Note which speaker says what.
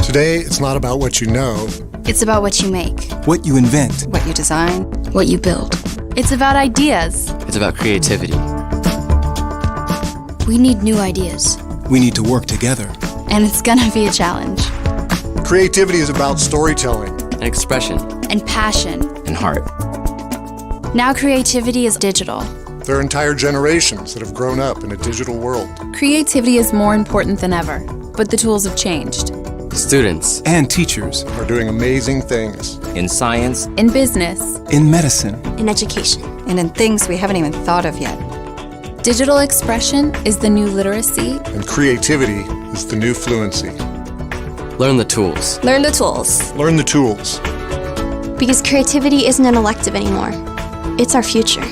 Speaker 1: Today, it's not about what you know.
Speaker 2: It's about what you make,
Speaker 3: what you invent,
Speaker 2: what you design, what you build. It's about ideas.
Speaker 4: It's about creativity.
Speaker 2: We need new ideas.
Speaker 3: We need to work together.
Speaker 2: And it's gonna be a challenge.
Speaker 1: Creativity is about storytelling.
Speaker 4: And expression.
Speaker 2: And passion.
Speaker 4: And heart.
Speaker 2: Now creativity is digital.
Speaker 1: There are entire generations that have grown up in a digital world.
Speaker 5: Creativity is more important than ever, but the tools have changed.
Speaker 4: Students
Speaker 3: and teachers
Speaker 1: are doing amazing things.
Speaker 4: In science,
Speaker 5: in business,
Speaker 3: in medicine,
Speaker 6: in education,
Speaker 7: and in things we haven't even thought of yet.
Speaker 5: Digital expression is the new literacy,
Speaker 1: and creativity is the new fluency.
Speaker 4: Learn the tools.
Speaker 6: Learn the tools.
Speaker 1: Learn the tools.
Speaker 6: Because creativity isn't an elective anymore. It's our future.